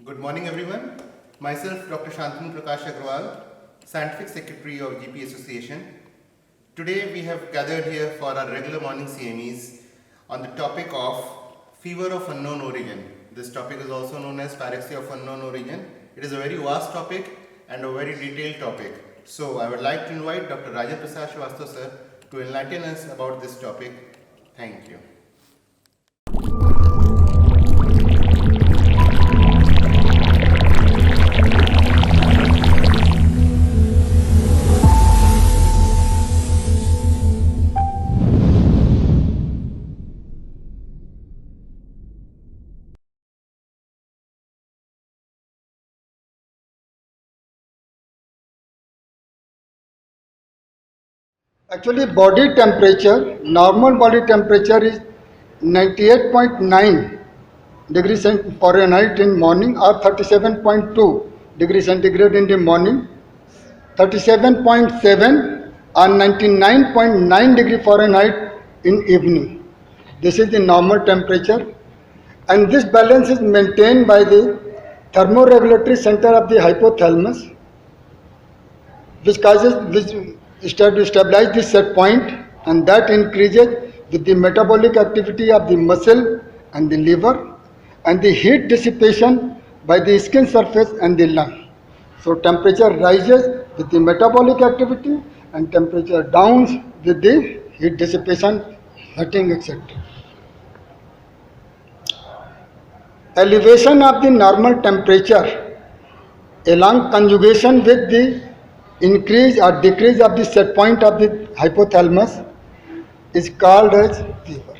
Good morning, everyone. Myself, Dr. Shantanu Prakash Agrawal, Scientific Secretary of GP Association. Today, we have gathered here for our regular morning CMEs on the topic of fever of unknown origin. This topic is also known as pyrexia of unknown origin. It is a very vast topic and a very detailed topic. So, I would like to invite Dr. Rajan Prasad Srivastava sir to enlighten us about this topic. Thank you. Actually, body temperature, normal body temperature is 98.9 degrees Fahrenheit in morning or 37.2 degrees centigrade in the morning, 37.7 or 99.9 degree Fahrenheit in evening. This is the normal temperature, and this balance is maintained by the thermoregulatory center of the hypothalamus, which stabilize the set point, and that increases with the metabolic activity of the muscle and the liver and the heat dissipation by the skin surface and the lung. So temperature rises with the metabolic activity and temperature downs with the heat dissipation, heating, etc. Elevation of the normal temperature along conjugation with the increase or decrease of the set point of the hypothalamus is called as fever.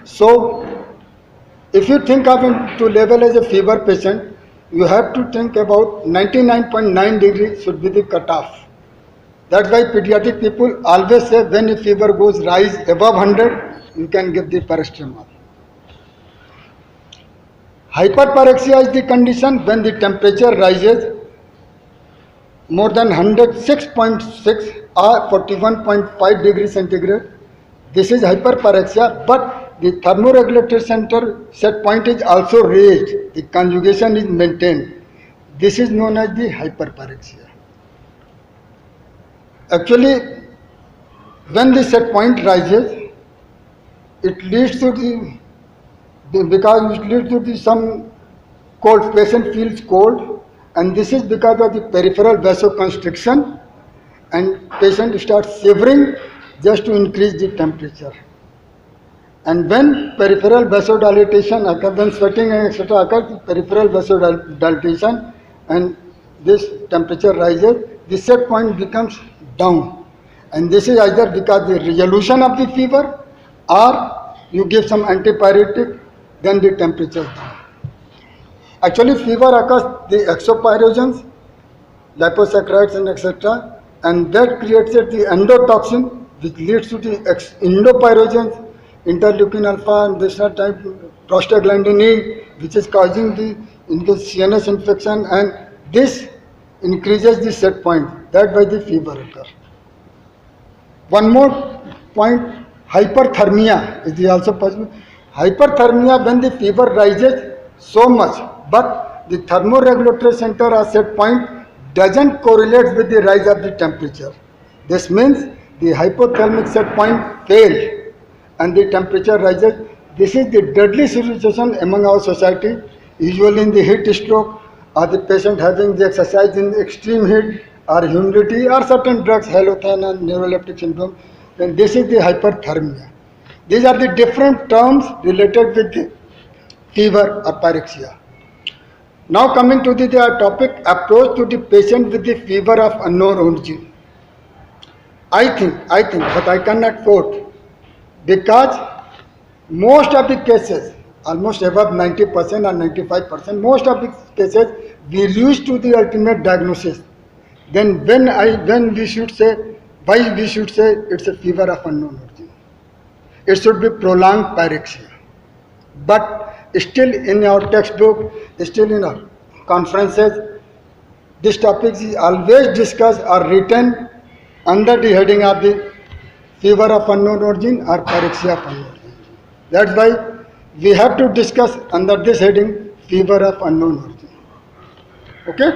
So, if you think of it to level as a fever patient, you have to think about 99.9 degrees should be the cutoff. That's why pediatric people always say when a fever goes rise above 100, you can give the paracetamol. Hyperpyrexia is the condition when the temperature rises more than 106.6 or 41.5 degrees centigrade. This is hyperpyrexia, but the thermoregulatory center set point is also raised. The conjugation is maintained. This is known as the hyperpyrexia. Actually, when the set point rises, it leads to some cold. Patient feels cold, and this is because of the peripheral vasoconstriction, and patient starts shivering just to increase the temperature. And when peripheral vasodilatation occurs, when sweating etc. occurs, peripheral vasodilatation, and this temperature rises, the set point becomes down. And this is either because the resolution of the fever, or you give some antipyretic, then the temperature is down. Actually, fever occurs the exopyrogens, liposaccharides and etc., and that creates the endotoxin, which leads to the endopyrogens, interleukin alpha and this type, prostaglandin E, which is causing the CNS infection, and this increases the set point. That's why the fever occurs. One more point, hyperthermia is also possible. Hyperthermia when the fever rises so much, but the thermoregulatory center or set point doesn't correlate with the rise of the temperature. This means the hypothalamic set point failed and the temperature rises. This is the deadly situation among our society, usually in the heat stroke, or the patient having the exercise in extreme heat or humidity or certain drugs, halothane and neuroleptic syndrome. Then this is the hyperthermia. These are the different terms related with the fever or pyrexia. Now coming to the topic, approach to the patient with the fever of unknown origin. I think, but I cannot quote, because most of the cases, almost above 90% or 95%, most of the cases we reach to the ultimate diagnosis. Then when we should say, why we should say it's a fever of unknown origin. It should be prolonged pyrexia. But still in our textbook, still in our conferences, this topic is always discussed or written under the heading of the fever of unknown origin or pyrexia of unknown origin. That's why we have to discuss under this heading fever of unknown origin. Okay?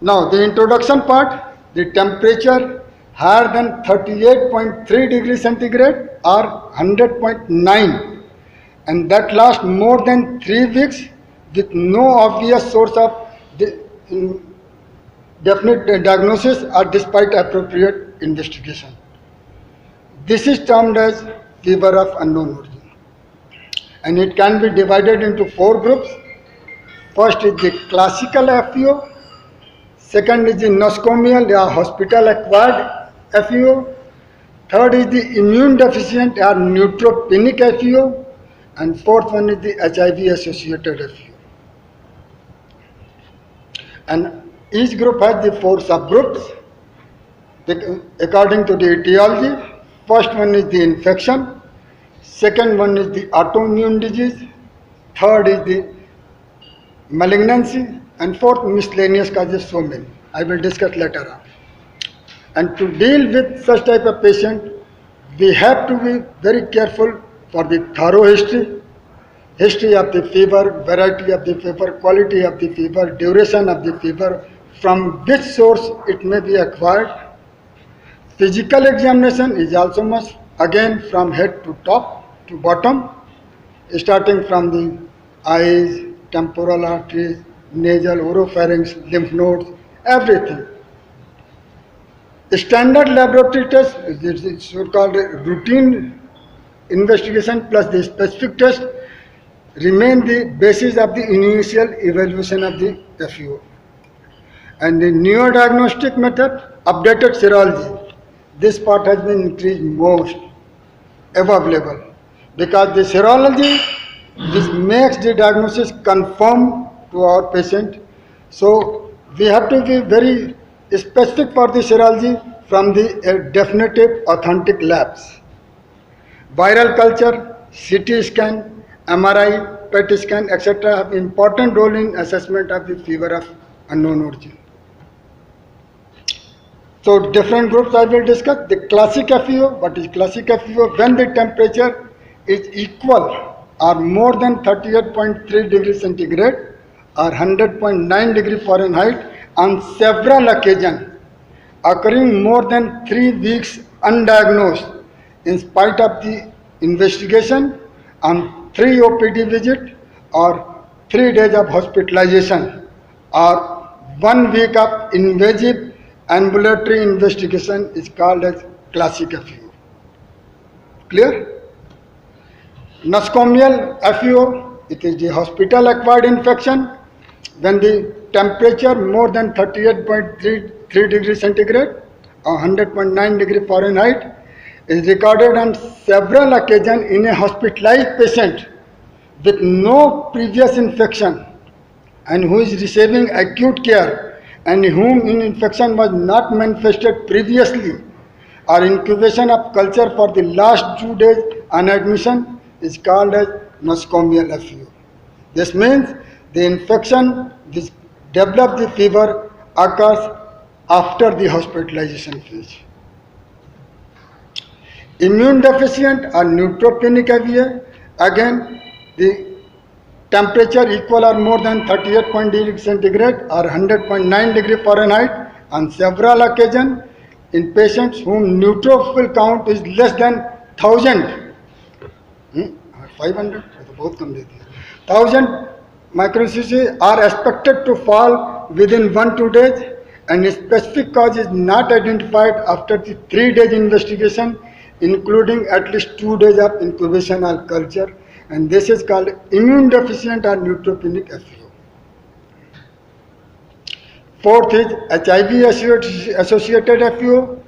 Now the introduction part, the temperature higher than 38.3 degrees centigrade or 100.9, and that lasts more than 3 weeks with no obvious source of definite diagnosis or despite appropriate investigation. This is termed as fever of unknown origin, and it can be divided into 4 groups. First is the classical FEO, second is the nosocomial or hospital acquired FEO, third is the immune deficient or neutropenic FEO, and fourth one is the HIV associated FEO. And each group has the 4 subgroups according to the etiology. First one is the infection, second one is the autoimmune disease, third is the malignancy, and fourth miscellaneous causes, so many. I will discuss later on. And to deal with such type of patient, we have to be very careful for the thorough history of the fever, variety of the fever, quality of the fever, duration of the fever, from which source it may be acquired. Physical examination is also must, again from head to top to bottom, starting from the eyes, temporal arteries, nasal, oropharynx, lymph nodes, everything. The standard laboratory test is so-called routine investigation plus the specific test remain the basis of the initial evaluation of the FEO. And the newer diagnostic method, updated serology, this part has been increased most available because the serology this makes the diagnosis confirm to our patient. So we have to be very specific for the serology from the definitive authentic labs. Viral culture, CT scan, MRI, PET scan, etc. have important role in assessment of the fever of unknown origin. So different groups I will discuss. The classic FEO, what is classic FEO? When the temperature is equal or more than 38.3 degrees centigrade or 100.9 degree Fahrenheit on several occasions, occurring more than 3 weeks undiagnosed in spite of the investigation, on 3 OPD visit or 3 days of hospitalization or 1 week of invasive ambulatory investigation is called as classic FEO. Clear? Nosocomial FEO, it is the hospital acquired infection when the temperature more than 38.3 degrees centigrade or 100.9 degree Fahrenheit is recorded on several occasions in a hospitalized patient with no previous infection and who is receiving acute care and whom infection was not manifested previously, or incubation of culture for the last 2 days on admission is called as nosocomial FEO. This means the infection which develops the fever occurs after the hospitalization phase. Immune deficient or neutropenic FEO, again the temperature equal or more than 38.0 degrees centigrade or 100.9 degree Fahrenheit on several occasions in patients whom neutrophil count is less than 1000, 500, 1000 microcc are expected to fall within 1-2 days, and a specific cause is not identified after the 3 days investigation, including at least 2 days of incubation or culture, and this is called immune deficient or neutropenic FEO. Fourth is HIV associated FEO.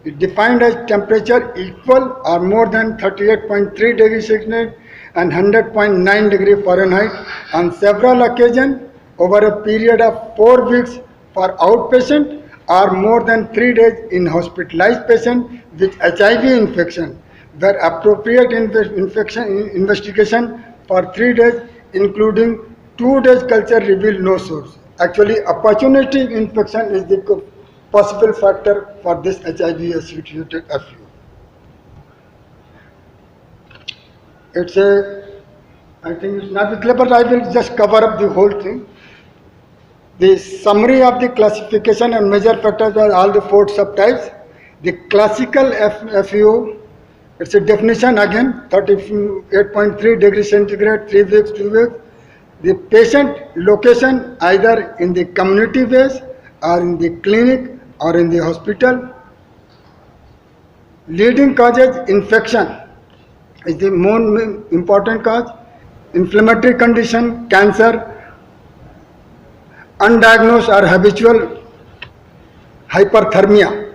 It defined as temperature equal or more than 38.3 degrees Celsius and 100.9 degree Fahrenheit on several occasions over a period of 4 weeks for outpatient or more than 3 days in hospitalized patient with HIV infection, where appropriate investigation for 3 days, including 2 days culture, revealed no source. Actually, opportunity infection is the possible factor for this HIV associated FEO. It's a, I think it's not clear, but I will just cover up the whole thing. The summary of the classification and major factors are all the four subtypes. The classical FEO, it's a definition again, 38.3 degrees centigrade, 3 weeks, 2 weeks. The patient location either in the community base or in the clinic or in the hospital. Leading causes infection is the more important cause. Inflammatory condition, cancer, undiagnosed or habitual hyperthermia.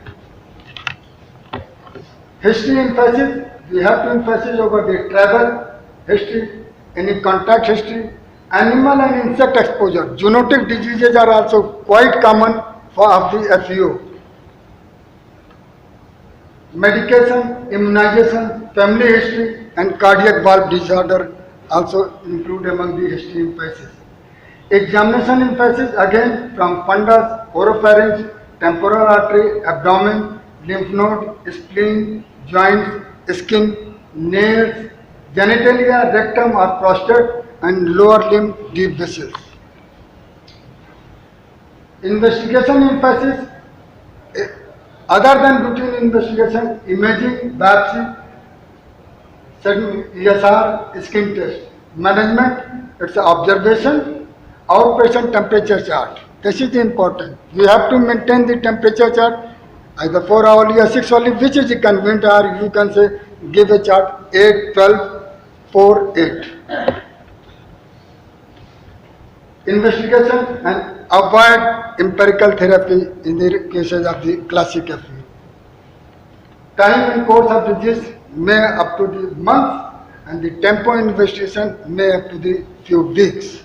History emphasis, we have to emphasize over the travel history, any contact history, animal and insect exposure. Zoonotic diseases are also quite common for of the FEO. Medication, immunization, family history and cardiac valve disorder also include among the history emphasis. Examination emphasis again from fundus, oropharynx, temporal artery, abdomen, lymph node, spleen, joints, skin, nails, genitalia, rectum or prostate and lower limb deep vessels. Investigation emphasis, other than routine investigation, imaging, biopsy, ESR, skin test. Management, it's observation, outpatient temperature chart. This is important. You have to maintain the temperature chart either 4 hourly or 6 hourly, which is convenient, or you can say give a chart 8, 12, 4, 8. Investigation and avoid empirical therapy in the cases of the classic FE. Time and course of disease may up to the month and the tempo investigation may up to the few weeks.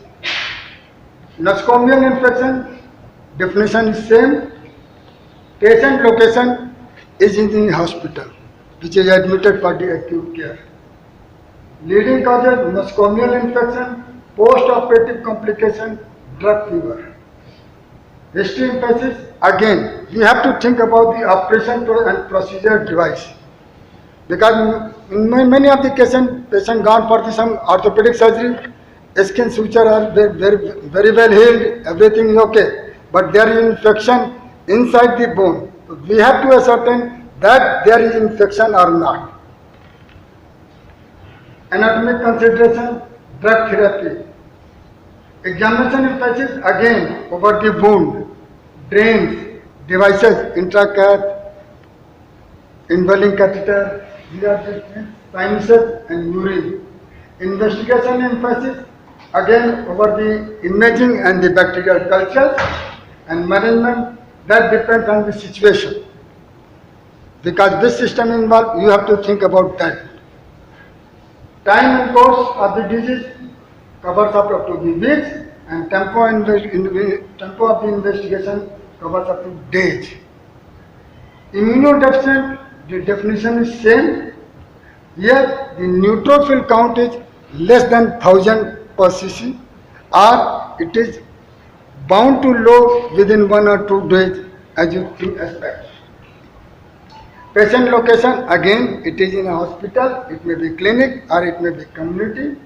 Nosocomial infection, definition is same. Patient location is in the hospital, which is admitted for the acute care. Leading causes, nosocomial infection, post-operative complication, drug fever. History emphasis, again, we have to think about the operation and procedure device. Because in many of the cases, patient gone for some orthopedic surgery, skin suture are very well healed, everything is okay, but there is infection inside the bone. So we have to ascertain that there is infection or not. Anatomic consideration, drug therapy. Examination emphasis again over the wound, drains, devices, intracath, inhaling catheter, sinuses and urine. Investigation emphasis again over the imaging and the bacterial cultures, and management that depends on the situation. Because this system involved, you have to think about that. Time and course of the disease covers up to the weeks, and tempo of the investigation covers up to days. Immunodeficient, the definition is same. Here the neutrophil count is less than 1000 per cc, or it is bound to low within 1 or 2 days as you think expect. Patient location, again it is in a hospital, it may be clinic or it may be community.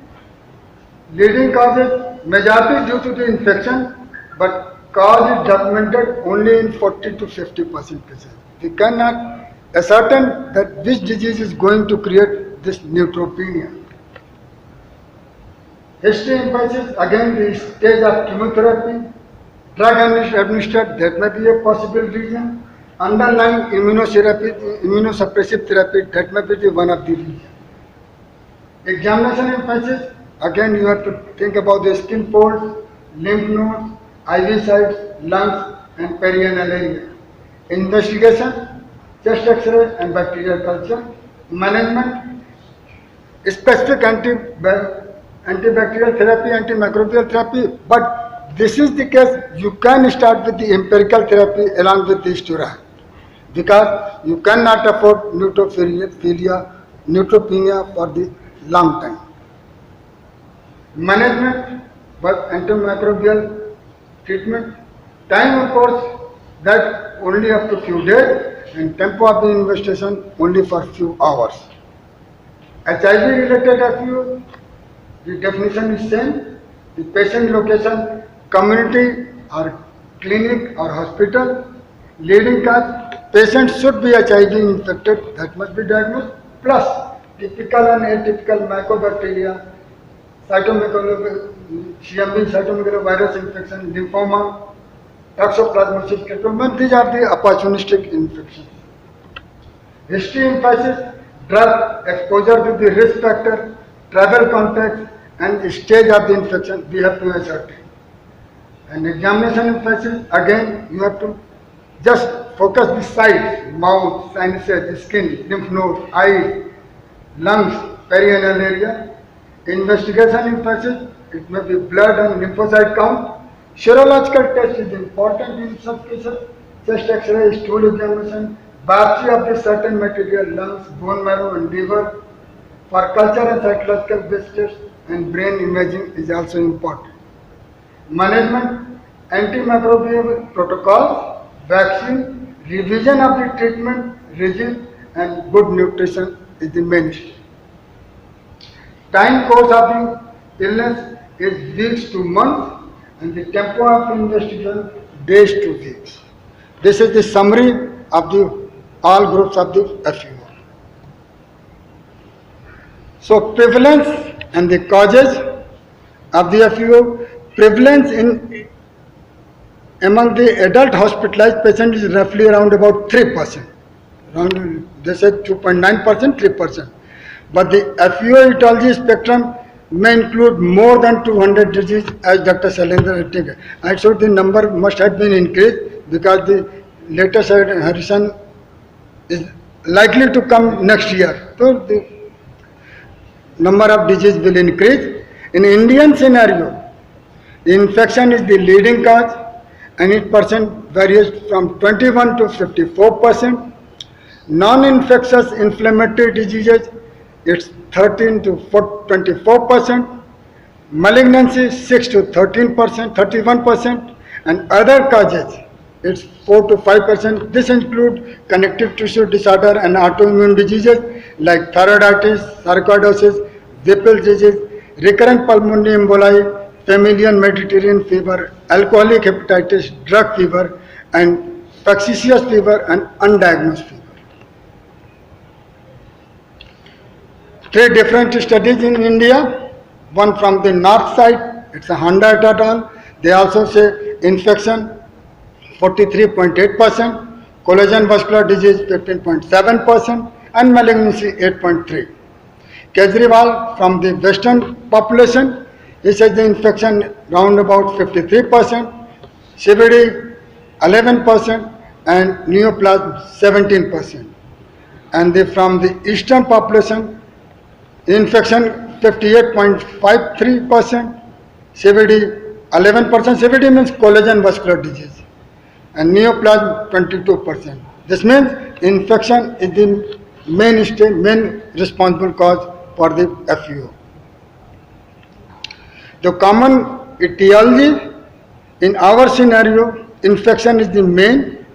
Leading causes, majority due to the infection, but cause is documented only in 40 to 50% cases. We cannot ascertain that which disease is going to create this neutropenia. History emphasis, again the stage of chemotherapy, drug administered, that may be a possible reason. Underlying immunosuppressive therapy, that may be one of the reasons. Examination emphasis, again you have to think about the skin folds, lymph nodes, IV sites, lungs and perianal area. Investigation, chest X-ray and bacterial culture. Management, specific antibacterial therapy, antimicrobial therapy, but this is the case, you can start with the empirical therapy along with the steroid, because you cannot afford neutropenia for the long time. Management, but antimicrobial treatment, time of course that only up to few days, and tempo of the investigation only for few hours. HIV-related FEO, the definition is same. The patient location, community or clinic or hospital. Leading cause, patient should be HIV infected, that must be diagnosed, plus typical and atypical mycobacteria, CMV, cytomegalovirus infection, lymphoma, toxoplasmosis control. These are the opportunistic infections. History emphasizes drug exposure to the risk factor, travel context, and the stage of the infection we have to ascertain. And examination emphasis, again, you have to just focus the sites, mouth, sinuses, skin, lymph node, eyes, lungs, perianal area. Investigation emphasis, it may be blood and lymphocyte count. Serological test is important in some cases, chest x-ray, stool examination, biopsy of the certain material, lungs, bone marrow and liver. For culture and cytological based tests and brain imaging is also important. Management, antimicrobial protocols, vaccine, revision of the treatment regime and good nutrition is the mainstay. Time course of the illness is weeks to months and the tempo of investigation days to weeks. This is the summary of the all groups of the FEO. So prevalence and the causes of the FEO. Prevalence in among the adult hospitalized patients is roughly around about 3%. Around, they said 2.9%, 3%. But the FEO etiology spectrum may include more than 200 diseases, as Dr. Shailendra had taken. I thought the number must have been increased because the latest Harrison is likely to come next year. So the number of diseases will increase. In Indian scenario, infection is the leading cause and its percent varies from 21 to 54%. Non-infectious inflammatory diseases, it's 13 to 24%. Malignancy 6 to 13%, 31%, and other causes, it's 4 to 5%. This includes connective tissue disorder and autoimmune diseases like thyroiditis, sarcoidosis, Whipple's disease, recurrent pulmonary emboli, familial Mediterranean fever, alcoholic hepatitis, drug fever, and facetious fever and undiagnosed fever. 3 different studies in India, one from the north side, it's a Honda et al. They also say infection 43.8%, collagen vascular disease 15.7%, and malignancy 8.3%. Kejriwal from the western population, he says the infection round about 53%, CVD 11%, and neoplasm 17%. And from the eastern population, infection 58.53%, CVD 11%, CVD means collagen vascular disease, and neoplasm 22%. This means infection is the main responsible cause for the FEO. The common etiology in our scenario, infection is the main.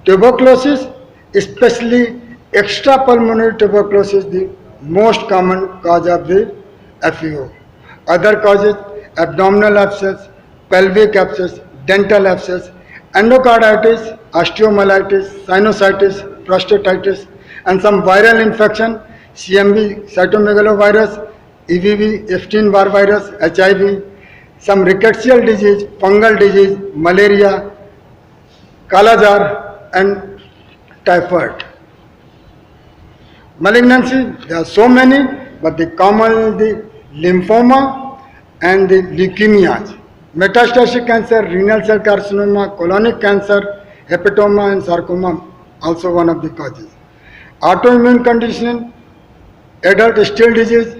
Tuberculosis, especially extrapulmonary tuberculosis, the most common cause of the FEO. Other causes, abdominal abscess, pelvic abscess, dental abscess, endocarditis, osteomyelitis, sinusitis, prostatitis, and some viral infection, CMV, cytomegalovirus, EBV, Epstein-Barr virus, HIV, some rickettsial disease, fungal disease, malaria, Kala-Azar, and typhoid. Malignancy, there are so many, but the common is the lymphoma and the leukemias. Metastatic cancer, renal cell carcinoma, colonic cancer, hepatoma and sarcoma, also one of the causes. Autoimmune condition, adult still disease,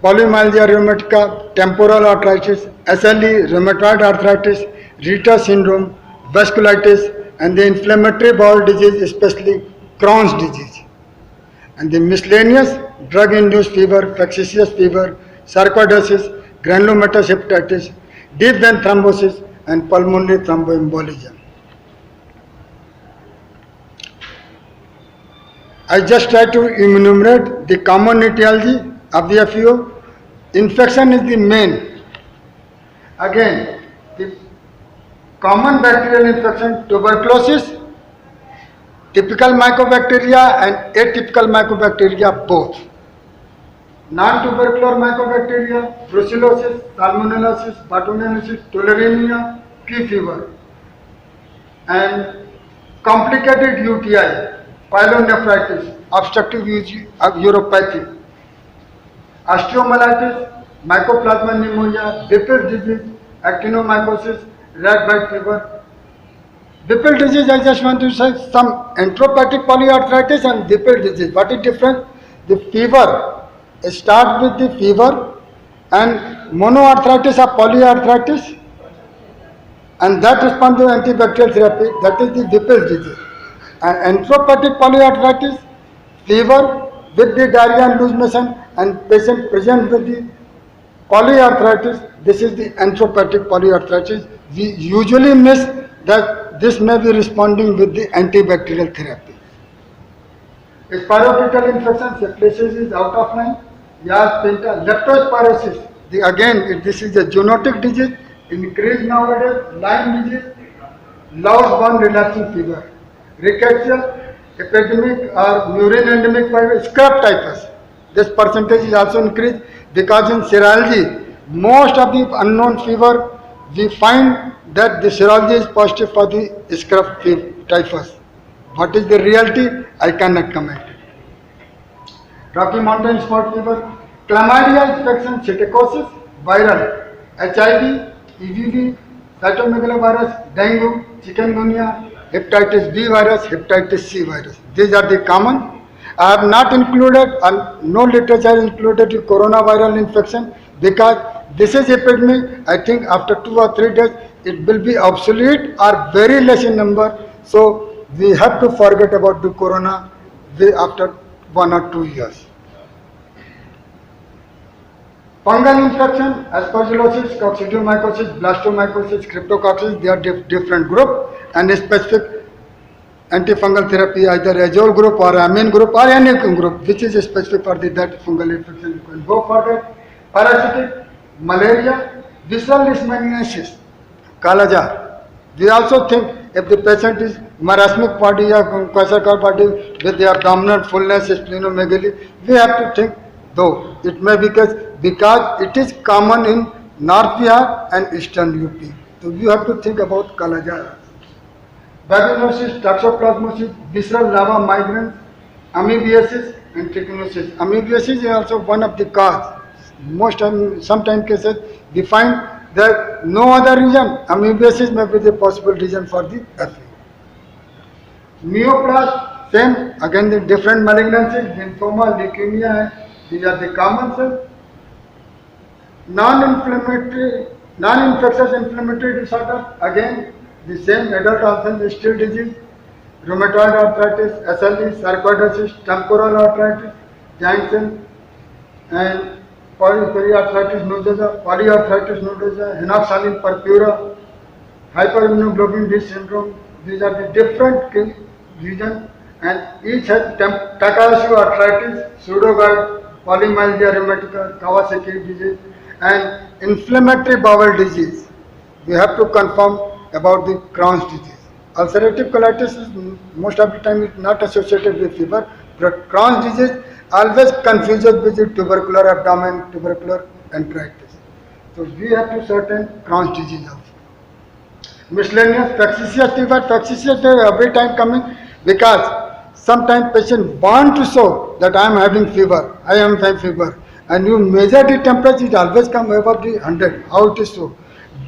polymyalgia rheumatica, temporal arthritis, SLE, rheumatoid arthritis, Rita syndrome, vasculitis, and the inflammatory bowel disease, especially Crohn's disease. And the miscellaneous drug-induced fever, facetious fever, sarcoidosis, granulomatous hepatitis, deep vein thrombosis, and pulmonary thromboembolism. I just try to enumerate the common etiology of the FEO. Infection is the main. Again, the common bacterial infection, tuberculosis, typical mycobacteria and atypical mycobacteria both. Non-tubercular mycobacteria, brucellosis, salmonellosis, bartonellosis, tularemia, P fever, and complicated UTI, pyelonephritis, obstructive uropathy, osteomyelitis, mycoplasma pneumonia, Whipple disease, actinomycosis, rat bite fever. Whipple disease, I just want to say some enteropathic polyarthritis and Whipple disease. What is different? The fever starts with the fever and monoarthritis or polyarthritis, and that responds to antibacterial therapy. That is the Whipple disease. And enteropathic polyarthritis, fever with the diarrhea and loose motion, and patient present with the polyarthritis. This is the enteropathic polyarthritis. We usually miss that this may be responding with the antibacterial therapy. Spirochetal infection, syphilis is out of line. Yas penta, leptospirosis. This is a zoonotic disease, increased nowadays. Lyme disease, louse-borne relapsing fever. Rickettsia, epidemic or murine endemic virus, scrub typhus. This percentage is also increased because in serology, most of the unknown fever, we find that the serology is positive for the scrub typhus. What is the reality? I cannot comment. Rocky Mountain spot fever, chlamydia infection, psittacosis, viral, HIV, EBV, cytomegalovirus, dengue, chikungunya, hepatitis B virus, hepatitis C virus. These are the common. I have not included, no literature included the coronavirus infection because this is epidemic. I think after 2 or 3 days it will be obsolete or very less in number. So we have to forget about the corona after 1 or 2 years. Fungal infection, aspergillosis, coccidioidomycosis, blastomycosis, cryptococcus, they are different group, and specific antifungal therapy, either azole group or amine group or any group, which is specific for that fungal infection. You can go for that. Parasitic, malaria, visceral leishmaniasis, kalajar. We also think if the patient is marasmic body or Kwashiorkor body with the abdominal fullness, splenomegaly, we have to think, though it may be because it is common in North Bihar and Eastern UP. So you have to think about kalajar. Babesiosis, toxoplasmosis, visceral lava migrans, amoebiasis and trichinosis. Amoebiasis is also one of the cause. Sometimes cases we find that no other reason. Amoebiasis may be the possible reason for the FA. Neoplasm, same, again the different malignancies, lymphoma, leukemia, these are the common cells. Non-infectious inflammatory disorder, again the same adult onset still disease, rheumatoid arthritis, SLE, sarcoidosis, temporal arthritis, Janssen, and polyarthritis nodosa, henoxalin purpura, hyperimmunoglobulin B syndrome. These are the different regions, and each has Takahashi arthritis, pseudogout, polymyalgia rheumatica, Kawasaki disease, and inflammatory bowel disease. We have to confirm about the Crohn's disease. Ulcerative colitis is most of the time is not associated with fever, but Crohn's disease always confuses with the tubercular abdomen, tubercular enteritis. So we have to certain Crohn's disease also. Miscellaneous factitious fever every time coming because sometimes patient want to show that I am having fever, and you measure the temperature, it always come above the 100. How it is so?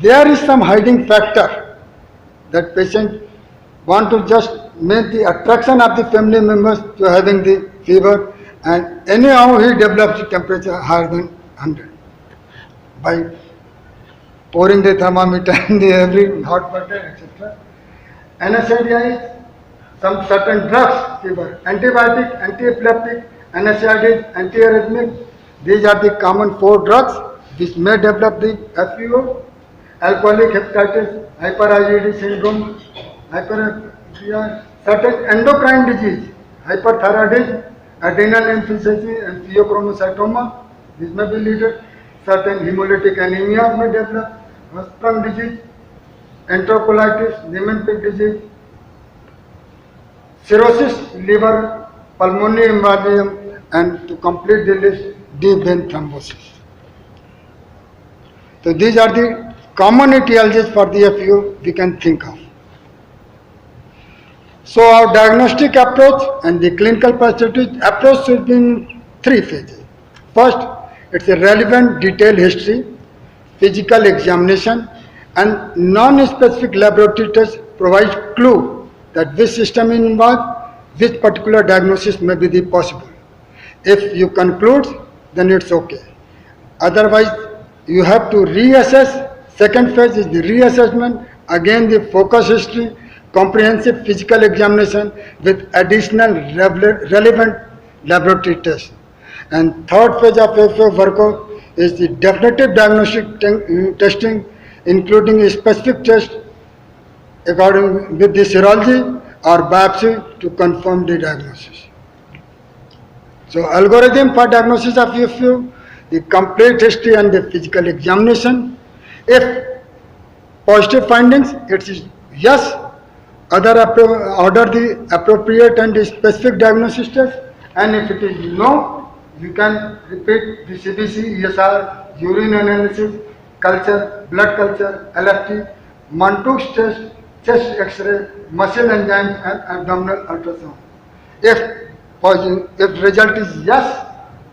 There is some hiding factor that patient want to just make the attraction of the family members to having the fever, and anyhow he develops the temperature higher than 100 by pouring the thermometer in the every hot water, etc. Anesthesia is some certain drugs, fever, antibiotic, anti-epileptic, anesthetic, antiarrhythmic. These are the common 4 drugs which may develop the FEO. Alcoholic hepatitis, hyper IgD syndrome, certain endocrine disease, hyperthyroidism, adrenal insufficiency, and pheochromocytoma. This may be leader. Certain hemolytic anemia may develop, Hirschsprung disease, enterocolitis, Niemann-Pick disease, cirrhosis, liver, pulmonary embolism, and to complete the list, deep vein thrombosis. So these are the common etiologies for the FU we can think of. So our diagnostic approach and the clinical perspective approach should be in three phases. First, it's a relevant detailed history, physical examination, and non-specific laboratory tests provide clue that which system is involved, which particular diagnosis may be the possible. If you conclude, then it's okay. Otherwise, you have to reassess. Second phase is the reassessment. Again, the focus history, comprehensive physical examination with additional relevant laboratory tests. And third phase of FO workup is the definitive diagnostic testing, including a specific test according with the serology or biopsy to confirm the diagnosis. So algorithm for diagnosis of FU, the complete history and the physical examination. If positive findings, it is yes. Order the appropriate and the specific diagnosis test, and if it is no, you can repeat the CBC, ESR, urine analysis, culture, blood culture, LFT, Mantoux test, chest X-ray, muscle enzymes, and abdominal ultrasound. If result is yes,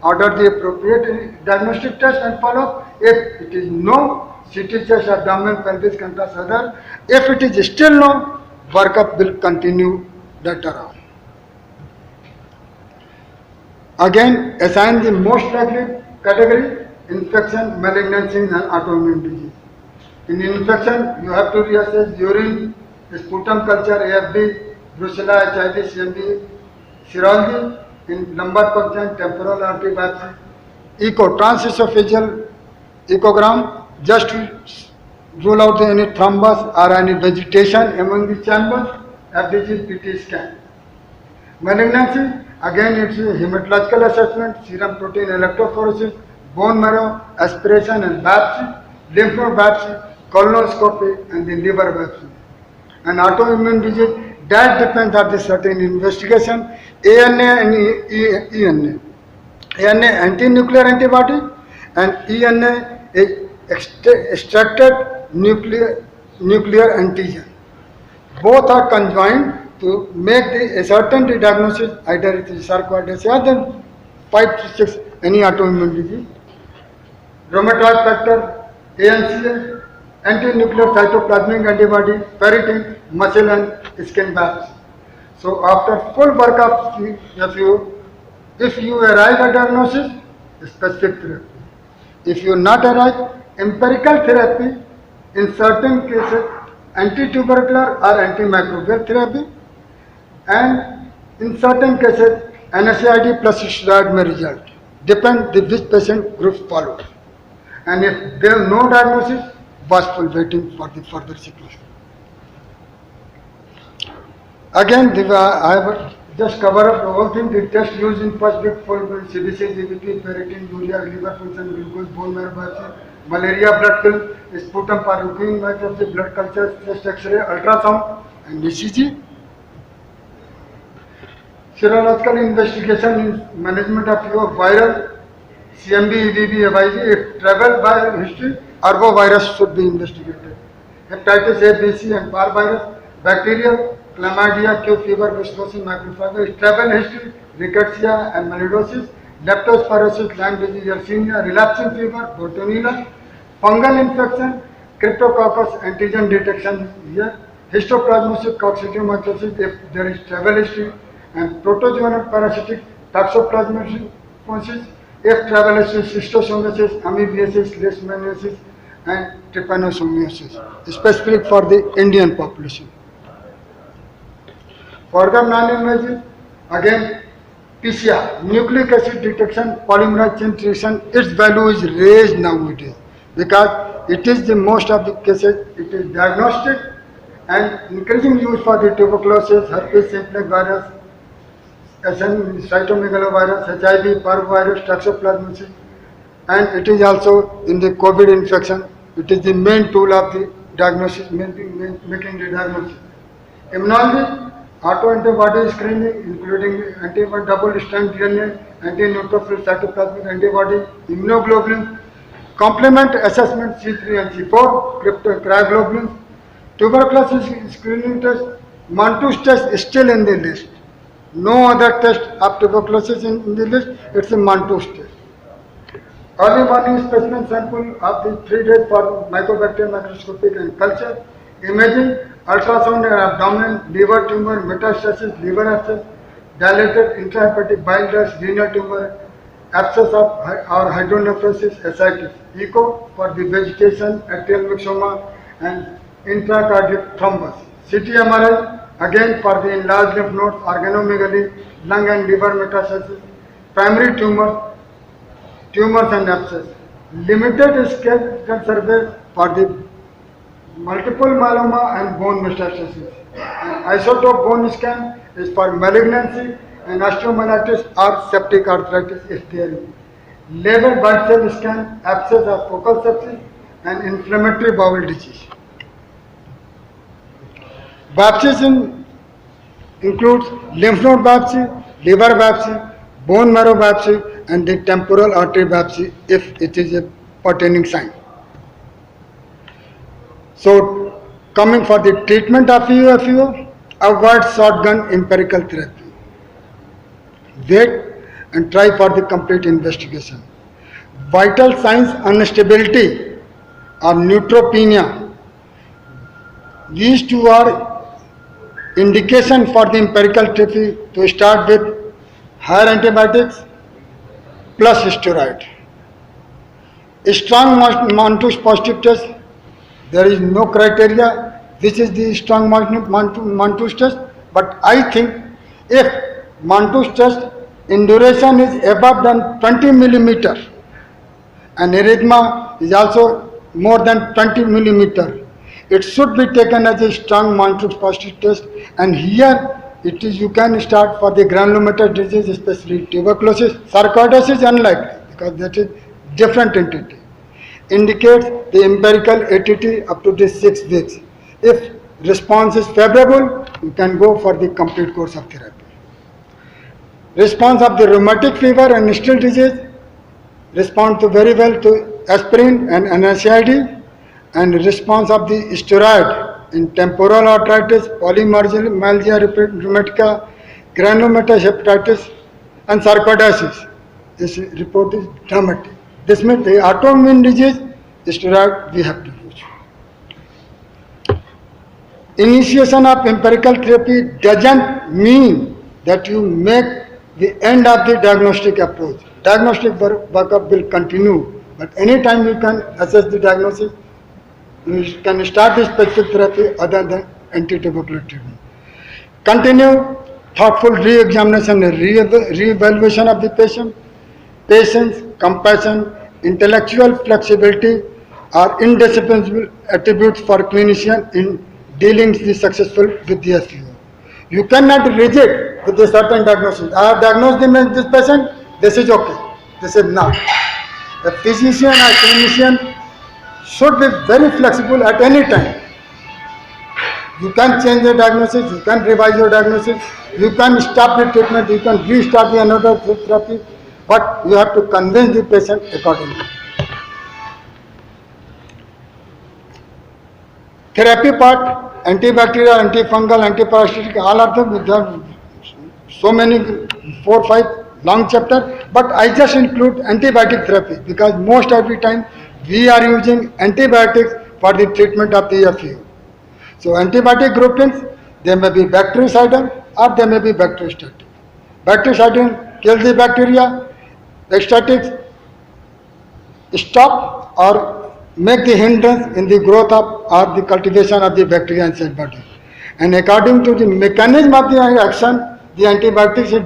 order the appropriate diagnostic test and follow. If it is no, CT chest, abdomen, pelvis, contrast other. If it is still no, workup will continue later on. Again, assign the most likely category: infection, malignancy, and autoimmune disease. In infection, you have to reassess urine, sputum culture, AFB, brucella, HIV, CMV, serology. In lumbar puncture, temporal artery biopsy, echo, transesophageal echogram, just to rule out any thrombus or any vegetation among the chambers, FDG PT scan. Malignancy, again it's a hematological assessment, serum protein electrophoresis, bone marrow, aspiration and biopsy, lymph node biopsy, colonoscopy and the liver biopsy. And autoimmune disease, that depends on the certain investigation, ANA and ENA. ANA anti-nuclear antibody and ENA is extracted nuclear antigen. Both are conjoined to make a certain diagnosis, either it is sarcoidosis or then 5 to 6 any autoimmune disease. Rheumatoid factor, ANCA, anti-nuclear cytoplasmic antibody, ferritin, muscle and skin biopsy. So after full work of if you arrive at diagnosis, specific therapy. If you not arrive, empirical therapy, in certain cases anti-tubercular or antimicrobial therapy, and in certain cases NSAID plus steroid may result, depend the which patient group followed. And if there is no diagnosis, watchful waiting for the further sequence. Again, I have just covered up the whole thing. The test used in first week for CBC, GBP, ferritin, urea, liver function, glucose, bone marrow biopsy, malaria blood film, sputum for routine biopsy, blood culture, chest X-ray, ultrasound, and ECG. Serological investigation in management of your viral, CMV, EBV, AIV. If travel by history, arbovirus should be investigated. Hepatitis A, B, C, and parvirus, bacterial, chlamydia, Q fever, brucellosis, microfiber, travel history, rickettsia and melioidosis, leptospirosis, Lyme disease, Yersinia, relapsing fever, Bartonella, fungal infection, Cryptococcus antigen detection here, histoplasmosis, coccidioidosis if there is travel history, and protozoan parasitic toxoplasmosis if travel history, schistosomiasis, amoebiasis, leishmaniasis, and trypanosomiasis, specific for the Indian population. Further non-invasive, again PCR, nucleic acid detection, polymerase chain reaction, its value is raised nowadays because it is the most of the cases, it is diagnostic and increasing use for the tuberculosis, herpes simplex virus, SN, cytomegalovirus, HIV, parvovirus, toxoplasmosis, and it is also in the COVID infection. It is the main tool of the diagnosis, making the diagnosis. Immunology, autoantibody screening, including antibody double-strand DNA, anti-neutrophil cytoplasmic antibody, immunoglobulins, complement assessment C3 and C4, cryoglobulins, tuberculosis screening test, Mantoux test is still in the list. No other test of tuberculosis in the list, it's a Mantoux test. Early morning specimen sample of the 3 days for mycobacterium microscopic and culture, imaging, ultrasound and abdominal, liver tumor, metastasis, liver abscess, dilated intrahepatic bile duct, renal tumor, abscess of or hydronephrosis, ascites, echo for the vegetation, atrial myxoma and intracardiac thrombus, CT MRI again for the enlarged lymph nodes, organomegaly, lung and liver metastasis, primary tumors and abscess, limited scale survey for the multiple myeloma and bone metastasis. Isotope bone scan is for malignancy and osteomyelitis or septic arthritis if there is. Label blood cell scan, abscess of focal sepsis and inflammatory bowel disease. Biopsies includes lymph node biopsy, liver biopsy, bone marrow biopsy and the temporal artery biopsy if it is a pertaining sign. So, coming for the treatment of UFO, avoid shotgun empirical therapy. Wait and try for the complete investigation. Vital signs instability or neutropenia. These two are indication for the empirical therapy to start with higher antibiotics plus steroid. A strong Mantoux positive test, there is no criteria. This is the strong Mantoux test, but I think if Mantoux test in duration is above than 20 millimeter and erythema is also more than 20 millimeter, it should be taken as a strong Mantoux positive test, and here it is you can start for the granulomatous disease, especially tuberculosis. Sarcoidosis unlikely because that is different entity. Indicates the empirical ATT up to the 6 weeks. If response is favorable, you can go for the complete course of therapy. Response of the rheumatic fever and still disease respond to very well to aspirin and NSAID, and response of the steroid in temporal arthritis, polymyalgia rheumatica, granulomatous hepatitis and sarcoidosis. This report is dramatic. This means the autoimmune disease, steroid we have to use. Initiation of empirical therapy doesn't mean that you make the end of the diagnostic approach. Diagnostic workup will continue, but anytime you can assess the diagnosis, you can start the specific therapy other than anti-tubercular treatment. Continue thoughtful re-examination and re-evaluation of the patient. Patience, compassion, intellectual flexibility are indispensable attributes for clinician in dealing successful with the SEO. You cannot reject with a certain diagnosis. I have diagnosed this patient, this is okay, this is not. The physician or clinician should be very flexible at any time. You can change the diagnosis, you can revise your diagnosis, you can stop the treatment, you can restart the another therapy, but you have to convince the patient accordingly. Therapy part, antibacterial, antifungal, antiparasitic, all of them, there are so many, 4 or 5 long chapter, but I just include antibiotic therapy because most every time we are using antibiotics for the treatment of the FU. So antibiotic groupings, they may be bactericidal or they may be bacteriostatic. Bactericidal kills the bacteria, statics stop or make the hindrance in the growth of or the cultivation of the bacteria inside body. And according to the mechanism of the action, the antibiotics is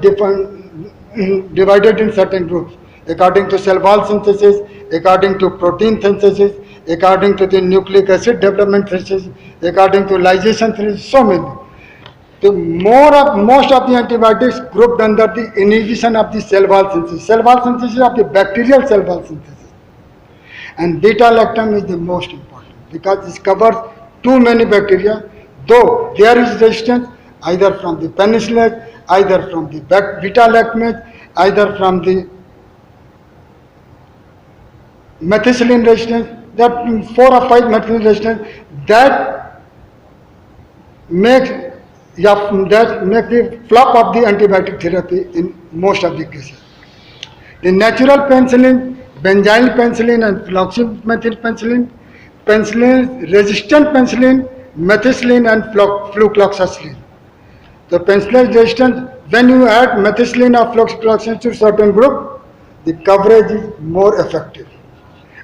divided in certain groups. According to cell wall synthesis, according to protein synthesis, according to the nucleic acid development synthesis, according to lysation synthesis, so many. The most of the antibiotics grouped under the inhibition of the cell wall synthesis. Cell wall synthesis of the bacterial cell wall synthesis. And beta-lactam is the most important because it covers too many bacteria, though there is resistance either from the penicillin, either from the beta-lactamase, either from the methicillin resistance, there are 4 or 5 methicillin resistance that makes the flop of the antibiotic therapy in most of the cases. The natural penicillin, benzyl penicillin and fluoxetine penicillin, resistant penicillin, methicillin and flucloxacillin. The penicillin resistant, when you add methicillin or flucloxacillin to certain group, the coverage is more effective.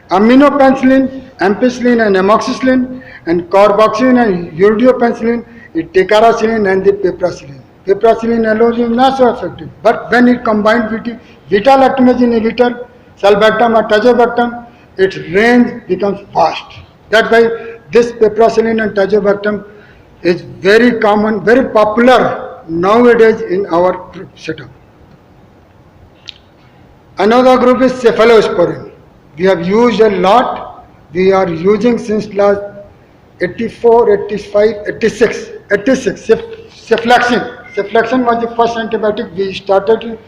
Aminopenicillin, ampicillin and amoxicillin and carboxylin and uridopenicillin, ticaracillin and the piperacillin. Piperacillin alone is not so effective, but when it combined with the beta-lactamase inhibitor, sulbactam or tazobactam, its range becomes vast. That's why this piperacillin and tazobactam is very common, very popular nowadays in our setup. Another group is cephalosporin. We have used a lot. We are using since last 84, 85, 86, Ceflaxin. Ceflaxin was the first antibiotic we started.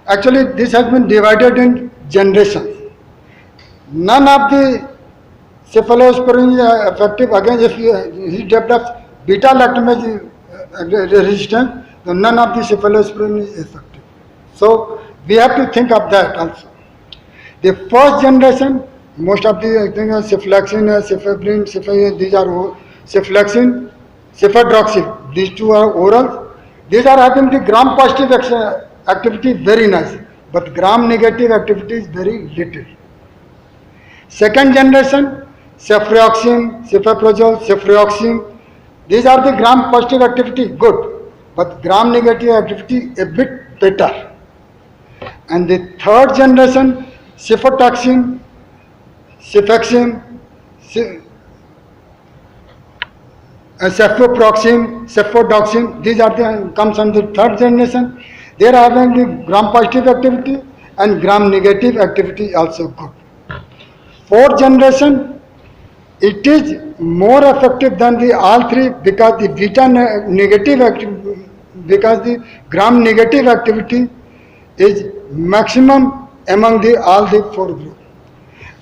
Actually, this has been divided in generations. None of the cephalosporin is effective. Again, if he develops beta-lactamase resistance, then none of the cephalosporin is effective. So, we have to think of that also. The first generation, most of the ceflaxin, cefeprin, these are ceflaxin, cefadroxil. These two are oral. These are having the gram-positive activity very nice, but gram-negative activity is very little. Second generation, ceftriaxone, cefeprazole, ceftriaxone. These are the gram-positive activity good, but gram-negative activity a bit better. And the third generation, cefotaxime, cefoxime, cefoproxime, cefodoxime, these are the comes on the third generation. They are having the gram-positive activity and gram-negative activity also good. Fourth generation, it is more effective than the all three because the beta-negative activity, because the gram-negative activity is maximum among all the 4 groups.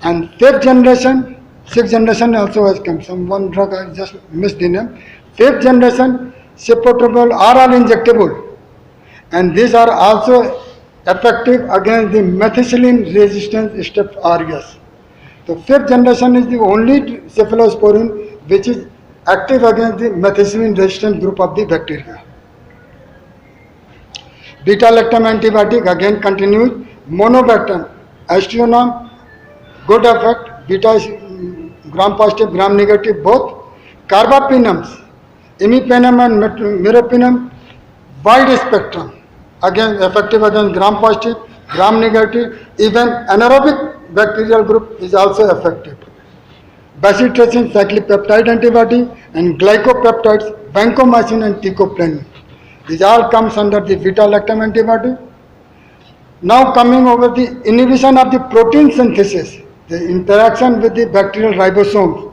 And fifth generation, sixth generation also has come. Some one drug I just missed the name. Fifth generation, cefoterbol are all injectable, and these are also effective against the methicillin resistant Staph aureus. So fifth generation is the only cephalosporin which is active against the methicillin resistant group of the bacteria. Beta-lactam antibiotic again continues. Monobactam, aztreonam, good effect. Beta is gram-positive, gram-negative both. Carbapenems, imipenem and meropenem, wide spectrum. Again effective against gram-positive, gram-negative. Even anaerobic bacterial group is also effective. Bacitracin cyclopeptide antibody and glycopeptides, vancomycin and teicoplanin. These all comes under the beta-lactam antibody. Now coming over the inhibition of the protein synthesis, the interaction with the bacterial ribosomes.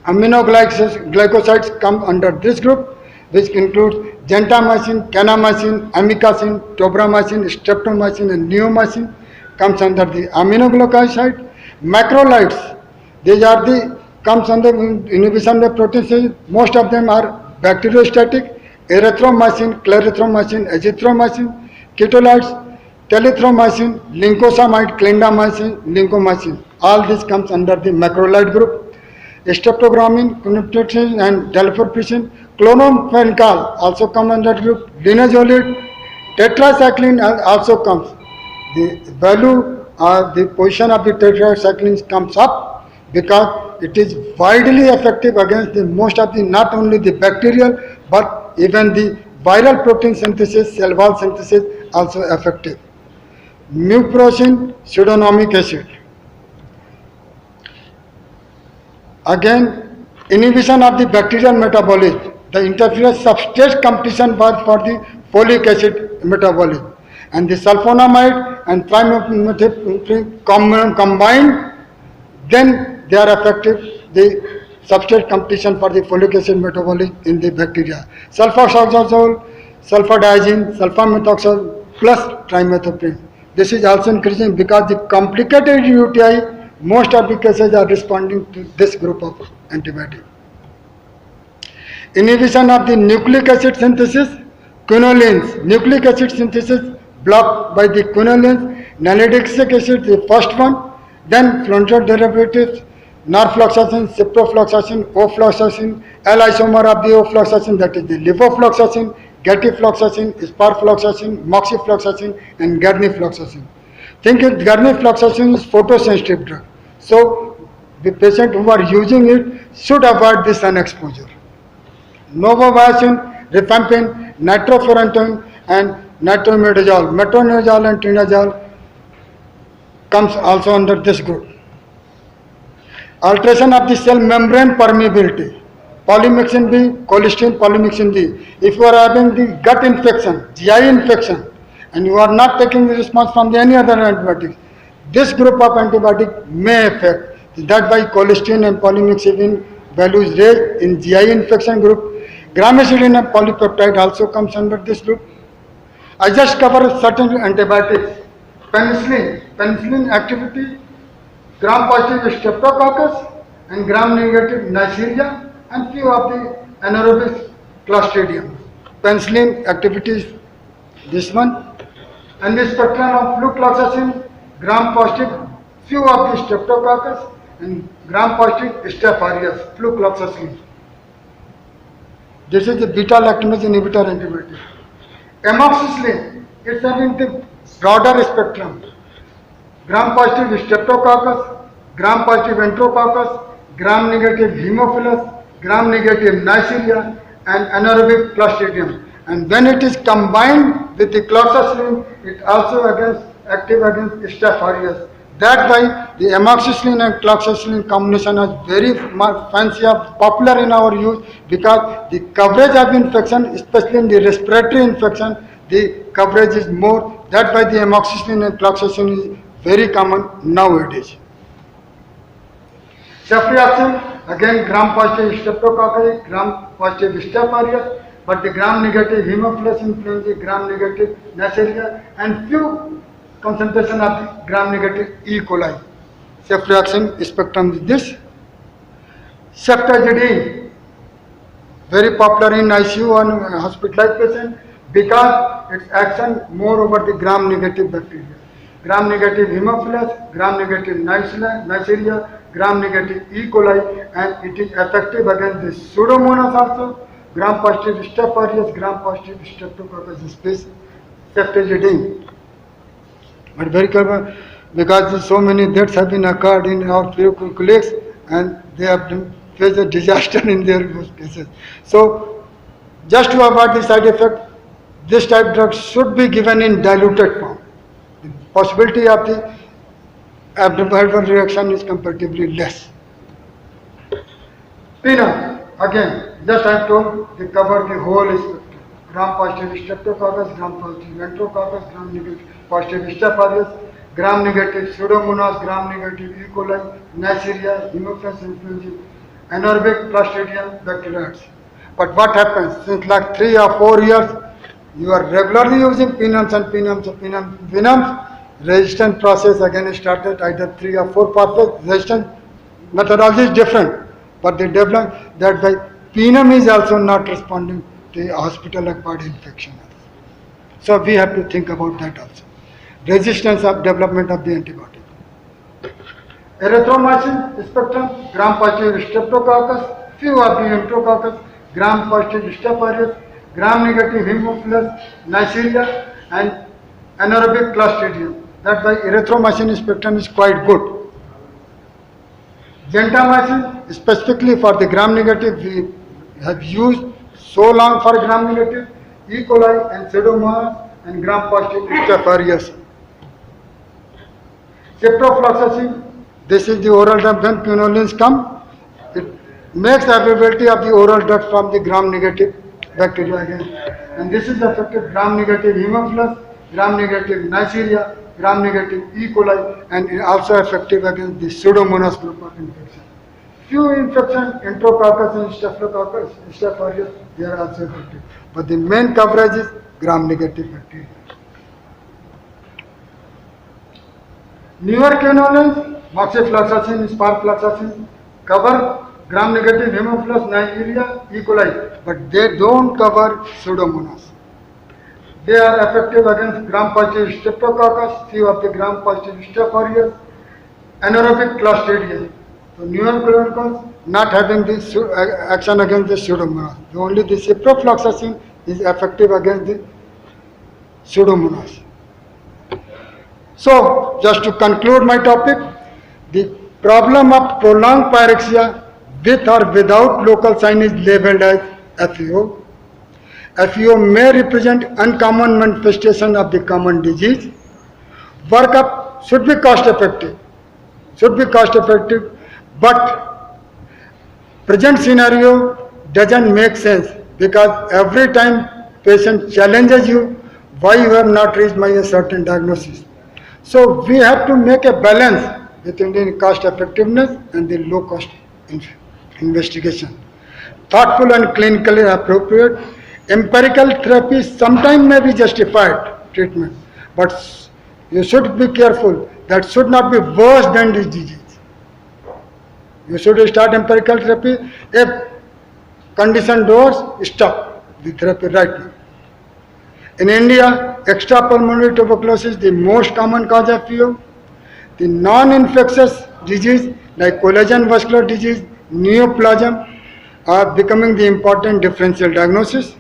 Aminoglycosides come under this group, which includes gentamicin, kanamycin, amikacin, tobramycin, streptomycin and neomycin comes under the aminoglycoside. Macrolides, these are the comes under inhibition of protein synthesis. Most of them are bacteriostatic. Erythromycin, clarithromycin, azithromycin, ketolides, telithromycin, lincosamide, clindamycin, lincomycin. All this comes under the macrolide group. Streptogramin, quinaprisin and dalforpicin, clonomfenicol also come under the group. Linezolid, tetracycline also comes. The value or the position of the tetracycline comes up because it is widely effective against the most of the not only the bacterial but even the viral protein synthesis, cell wall synthesis also effective. Mupirocin, pseudonomic acid. Again, inhibition of the bacterial metabolism. the interference substrate competition was for the folic acid metabolism. And the sulfonamide and trimethoprim combined, then they are effective, the substrate competition for the folic acid metabolism in the bacteria. Sulfoxazole, sulfadiazine, sulfamethoxazole plus trimethoprim. This is also increasing because the complicated UTI, most of the cases are responding to this group of antibiotics. Inhibition of the nucleic acid synthesis, quinolines. Nucleic acid synthesis blocked by the quinolines. Nalidixic acid, the first one, then fluorouracil derivatives, norfloxacin, ciprofloxacin, ofloxacin, L-isomer of the ofloxacin, that is the levofloxacin, gatifloxacin, sparfloxacin, moxifloxacin, and garnifloxacin. Think of garnifloxacin is photosensitive drug. So the patient who are using it should avoid the sun exposure. Novavaxin, rifampin, nitrofurantoin, and nitronidazole. Metronidazole and trinazole comes also under this group. Alteration of the cell membrane permeability. Polymyxin B, colistin, polymyxin B. If you are having the gut infection, GI infection, and you are not taking the response from any other antibiotics, this group of antibiotic may affect. That's why colistin and polymyxin values raised in GI infection group. Gramacillin and polypeptide also comes under this group. I just covered certain antibiotics. Penicillin activity, gram-positive streptococcus and gram-negative Neisseria, and few of the anaerobic Clostridium. Penicillin activity is this one, and the spectrum of flucloxacin, gram-positive, few of the streptococcus, and gram-positive Staph aureus, flucloxacin. This is the beta-lactamase inhibitor antibiotic. Amoxicillin, it's having the broader spectrum. Gram-positive streptococcus, gram-positive enterococcus, gram-negative haemophilus, gram-negative Neisseria, and anaerobic Clostridium. And when it is combined with the cloxacillin, it also active against Staph aureus. That's why the amoxicillin and cloxacillin combination is very fancy, popular in our use, because the coverage of infection, especially in the respiratory infection, the coverage is more. That's why the amoxicillin and cloxacillin is very common nowadays. Ceftriaxone, again gram-positive streptococcus, gram-positive Staph aureus, but the gram-negative Haemophilus influenzae, gram-negative Neisseria, and few concentration of the gram-negative E. coli. Ceftriaxone spectrum is this. Ceftazidime, very popular in ICU and hospitalized patients because its action more over the gram-negative bacteria. Gram-negative Haemophilus, gram-negative Neisseria, gram-negative E. coli, and it is effective against the Pseudomonas also, gram-positive Staph aureus, gram-positive Streptococcus species, ceftazidime. But very careful, because so many deaths have been occurred in our colleagues, and they have faced a disaster in their cases. So, just to avoid the side effect, this type of drug should be given in diluted form. The possibility of the abnormal reaction is comparatively less. Peanut, again, just I told, they cover the whole spectrum. Gram-positive Streptococcus, gram-positive Enterococcus, gram-negative positive Staph aureus, gram-negative Pseudomonas, gram-negative E. coli, Neisseria, Haemophilus influenzae, anaerobic Clostridium bacteria. But what happens? Since like 3 or 4 years, you are regularly using Phenums and Phenums, resistance process again started, either 3 or 4 pathways. Resistance methodology is different, but they develop that by Phenum is also not responding to hospital-acquired infection. So we have to think about that also. Resistance of development of the antibiotic. Erythromycin spectrum, gram-positive Streptococcus, few of the Enterococcus, gram-positive Staph aureus, gram-negative Haemophilus, Neisseria, and anaerobic Clostridium. That's why erythromycin spectrum is quite good. Gentamicin, specifically for the gram-negative, we have used so long for gram-negative, E. coli and Pseudomonas and gram-positive Staph aureus. Ciprofloxacin, this is the oral drug when quinolines come. makes availability of the oral drug from the gram-negative bacteria again. And this is affected gram-negative Haemophilus, gram-negative Neisseria, gram-negative E. coli, and it also effective against the Pseudomonas group of infection. Few infections, Enterococcus and Staphylococcus, Staph aureus, they are also effective. But the main coverage is gram-negative bacteria. Newer canolins, moxifloxacin, sparfloxacin, cover gram-negative Haemophilus, Neisseria, E. coli, but they don't cover Pseudomonas. They are effective against gram-positive Streptococcus, few of the gram-positive Staph aureus, anaerobic Clostridium. So newer canolins not having this action against the Pseudomonas. Only the ciprofloxacin is effective against the Pseudomonas. So, just to conclude my topic, the problem of prolonged pyrexia with or without local sign is labeled as FEO. FEO may represent uncommon manifestation of the common disease. Workup should be cost effective, but present scenario doesn't make sense because every time patient challenges you, why you have not reached my certain diagnosis. So we have to make a balance between the cost effectiveness and the low cost investigation. Thoughtful and clinically appropriate. Empirical therapy sometimes may be justified treatment, but you should be careful. That should not be worse than the disease. You should start empirical therapy. If condition doors, stop the therapy right now. In India, extrapulmonary tuberculosis is the most common cause of FEO. The non-infectious disease like collagen vascular disease, neoplasm are becoming the important differential diagnosis.